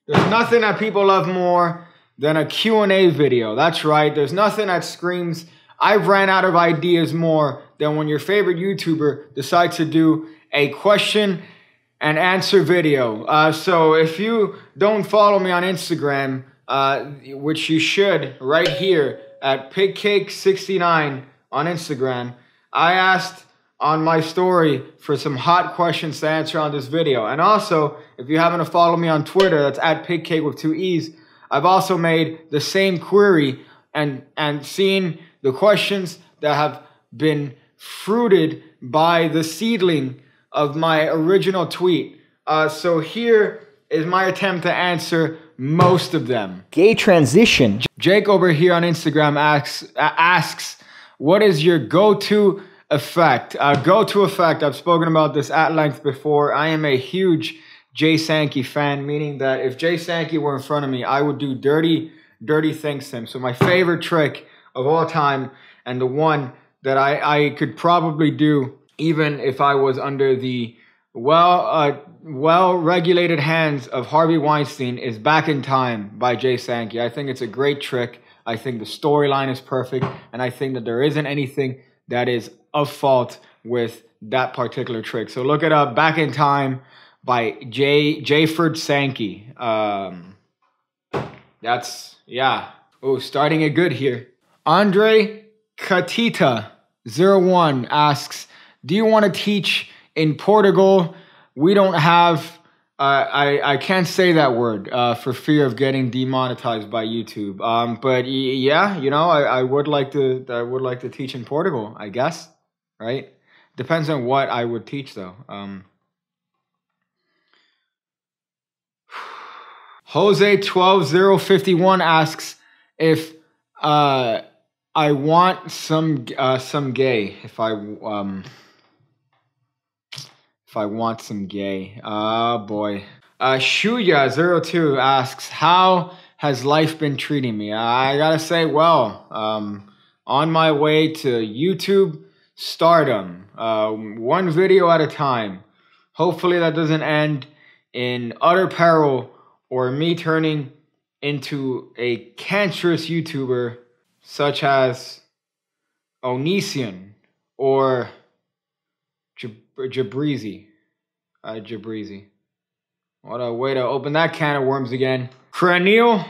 There's nothing that people love more than a Q&A video. That's right. There's nothing that screams, I've ran out of ideas more than when your favorite YouTuber decides to do a question and answer video. So if you don't follow me on Instagram, which you should right here at pigcake69 on Instagram, I asked on my story for some hot questions to answer on this video. And also, if you happen to follow me on Twitter, that's at pigcake with 2 E's, I've also made the same query and seen the questions that have been fruited by the seedling of my original tweet. So here is my attempt to answer most of them. Gay transition. Jake over here on Instagram asks, what is your go-to effect? Go-to effect, I've spoken about this at length before. I am a huge Jay Sankey fan, meaning that if Jay Sankey were in front of me, I would do dirty things to him. So my favorite trick of all time, and the one that I could probably do even if I was under the well-regulated hands of Harvey Weinstein, is Back in Time by Jay Sankey. I think it's a great trick. I think the storyline is perfect, and I think that there isn't anything that is of fault with that particular trick. So look it up, Back in Time by Jayford Sankey. That's, yeah. Oh, starting it good here. Andre Catita01 asks, do you want to teach in Portugal? We don't have, I can't say that word for fear of getting demonetized by YouTube. But yeah, you know, I would like to teach in Portugal, I guess, right? Depends on what I would teach though. Jose12051 asks if I want some gay. If I want some gay. Boy. Shuya02 asks, how has life been treating me? I gotta say, well, on my way to YouTube stardom, one video at a time. Hopefully that doesn't end in utter peril or me turning into a cancerous YouTuber such as Onision or Jabrizi. Jabrizi. What a way to open that can of worms again. Cranial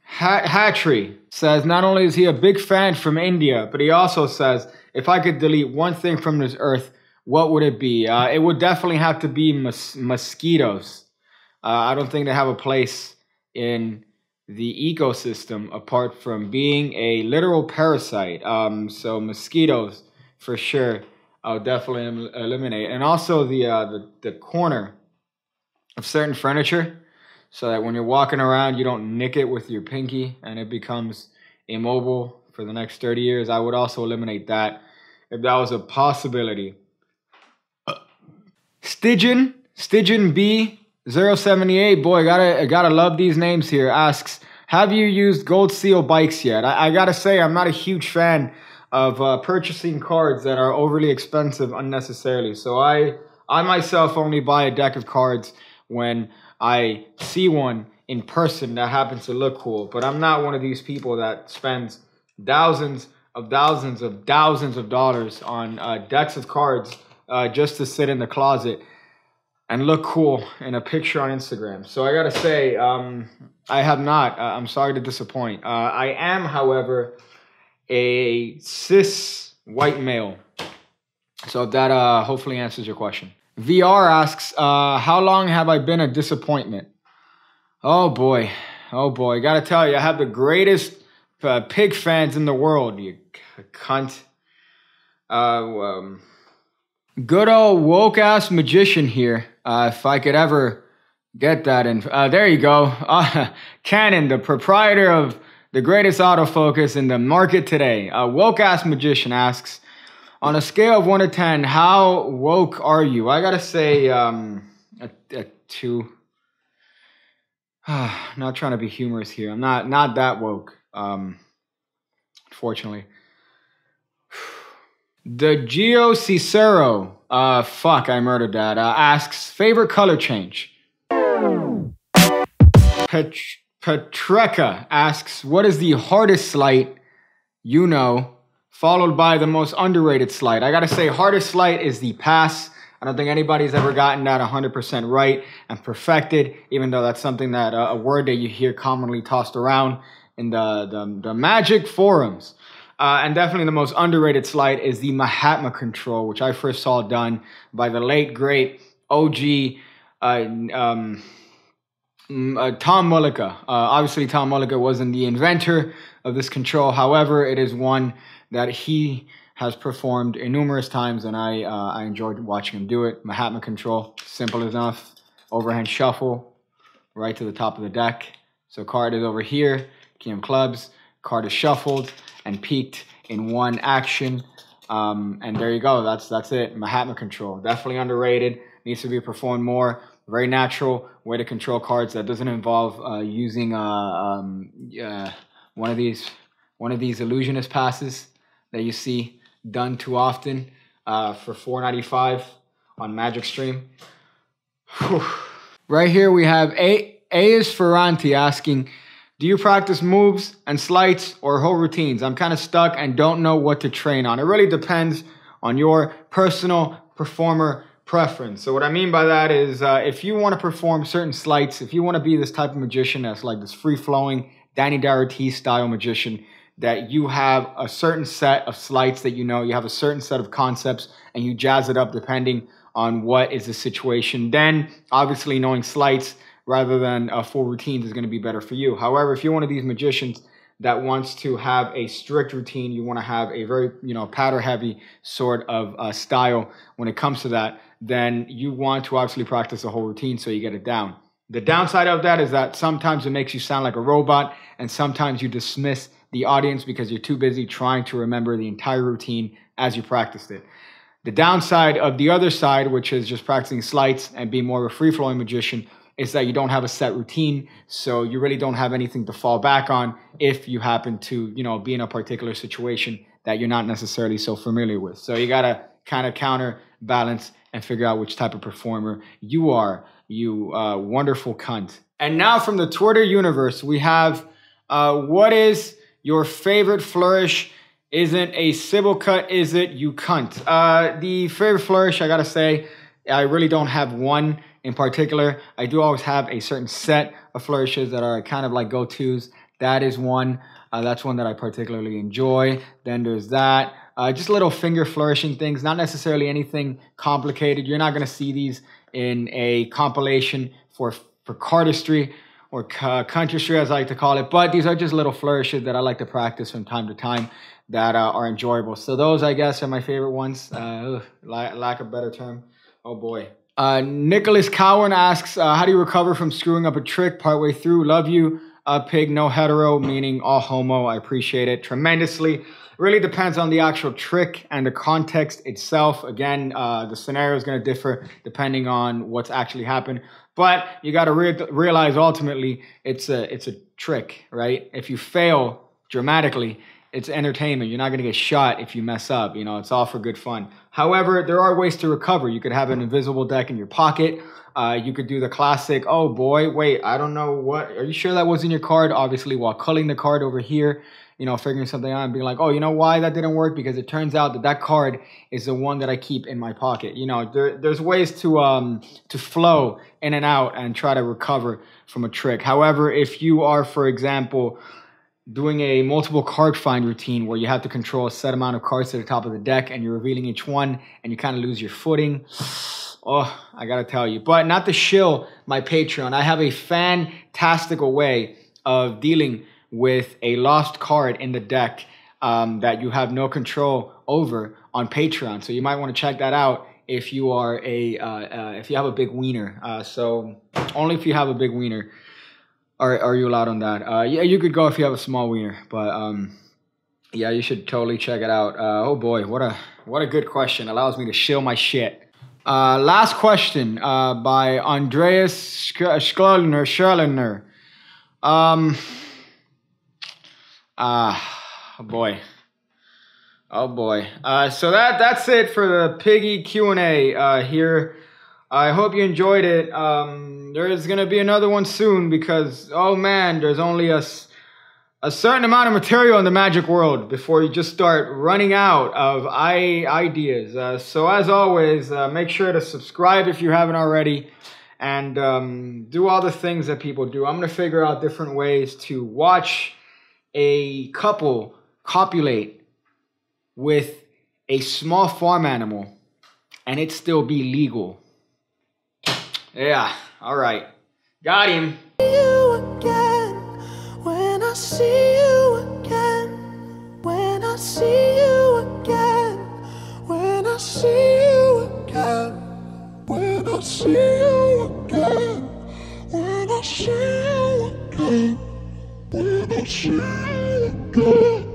Hatchery says not only is he a big fan from India, but he also says, if I could delete one thing from this earth, what would it be? It would definitely have to be mosquitoes. I don't think they have a place in the ecosystem apart from being a literal parasite. So mosquitoes, for sure, I'll definitely eliminate. And also the corner of certain furniture, so that when you're walking around, you don't nick it with your pinky and it becomes immobile for the next 30 years. I would also eliminate that if that was a possibility. Stygian B078, boy, gotta love these names here, asks, have you used Gold Seal bikes yet? I gotta say, I'm not a huge fan of purchasing cards that are overly expensive unnecessarily. So I myself only buy a deck of cards when I see one in person that happens to look cool. But I'm not one of these people that spends thousands of dollars on decks of cards just to sit in the closet and look cool in a picture on Instagram. So I gotta say, I have not. I'm sorry to disappoint. I am, however, a cis white male. So that hopefully answers your question. VR asks, how long have I been a disappointment? Oh boy. Gotta tell you, I have the greatest pig fans in the world, you cunt. Good old woke ass magician here. If I could ever get that in. There you go. Canon, the proprietor of the greatest autofocus in the market today. Woke ass magician asks, on a scale of 1 to 10, how woke are you? I gotta say a 2. Not trying to be humorous here. I'm not that woke. Unfortunately. The Gio Cicero, fuck, I murdered that, asks, favorite color change? Petreka asks, what is the hardest slight you know, followed by the most underrated slight? I gotta say, hardest slight is the pass. I don't think anybody's ever gotten that 100% right and perfected, even though that's something that, a word that you hear commonly tossed around in the magic forums. And definitely the most underrated slight is the Mahatma control, which I first saw done by the late, great OG Tom Mullica. Obviously, Tom Mullica wasn't the inventor of this control. However, it is one that he has performed numerous times, and I enjoyed watching him do it. Mahatma control, simple enough. Overhand shuffle, right to the top of the deck. So card is over here, king of clubs. Card is shuffled and peaked in one action. And there you go. That's it. Mahatma control. Definitely underrated. Needs to be performed more. Very natural way to control cards that doesn't involve using one of these illusionist passes that you see done too often for $4.95 on Magic Stream. Whew. Right here we have A is Ferranti asking, do you practice moves and slights or whole routines? I'm kind of stuck and don't know what to train on. It really depends on your personal performer preference. So what I mean by that is if you want to perform certain slights, if you want to be this type of magician that's like this free-flowing Danny Darity style magician, that you have a certain set of slights that you know, you have a certain set of concepts, and you jazz it up depending on what is the situation, then obviously knowing slights rather than full routines is going to be better for you. However, if you're one of these magicians that wants to have a strict routine, you want to have a very, patter-heavy sort of style when it comes to that, then you want to obviously practice a whole routine so you get it down. The downside of that is that sometimes it makes you sound like a robot, and sometimes you dismiss the audience because you're too busy trying to remember the entire routine as you practiced it. The downside of the other side, which is just practicing slights and being more of a free-flowing magician, is that you don't have a set routine, so you really don't have anything to fall back on if you happen to, be in a particular situation that you're not necessarily so familiar with. So you gotta kind of counterbalance and figure out which type of performer you are, you wonderful cunt. And now from the Twitter universe, we have, what is your favorite flourish? Isn't a Sybil cut, is it, you cunt? The favorite flourish, I gotta say, I really don't have one in particular. I do always have a certain set of flourishes that are kind of like go-tos. That is one. That's one that I particularly enjoy. Then there's that. Just little finger flourishing things, not necessarily anything complicated. You're not going to see these in a compilation for cardistry or countryistry, as I like to call it. But these are just little flourishes that I like to practice from time to time that are enjoyable. So those, I guess, are my favorite ones. Lack of a better term. Oh, boy. Nicholas Cowan asks, how do you recover from screwing up a trick partway through? Love you, pig, no hetero, meaning all homo. I appreciate it tremendously. Really depends on the actual trick and the context itself. Again, the scenario is going to differ depending on what's actually happened. But you got to realize ultimately it's a trick, right? If you fail dramatically, it's entertainment. You're not going to get shot if you mess up. It's all for good fun. However, there are ways to recover. You could have an invisible deck in your pocket. You could do the classic, oh boy, wait, I don't know what. Are you sure that wasn't your card? Obviously, while culling the card over here, figuring something out and being like, oh, you know why that didn't work? Because it turns out that card is the one that I keep in my pocket. There's ways to flow in and out and try to recover from a trick. However, if you are, for example, doing a multiple card find routine where you have to control a set amount of cards to the top of the deck and you're revealing each one and you kind of lose your footing. Oh, I gotta tell you. But not to shill my Patreon, I have a fantastical way of dealing with a lost card in the deck that you have no control over on Patreon. So you might want to check that out if you are if you have a big wiener. So only if you have a big wiener are you allowed on that. Yeah, you could go if you have a small wiener, but yeah, you should totally check it out. Oh boy, what a good question. Allows me to shill my shit. Last question by Andreas Scherling. Oh boy. Oh boy. So that's it for the Piggy Q&A here. I hope you enjoyed it. There is going to be another one soon because, oh man, there's only a certain amount of material in the Magic world before you just start running out of ideas. So as always, make sure to subscribe if you haven't already, and do all the things that people do. I'm going to figure out different ways to watch a couple copulate with a small farm animal and it still be legal. Yeah, all right. Got him. When I see you again, when I see you again, when I see you again, when I see you again, when I see you again, when I see you again.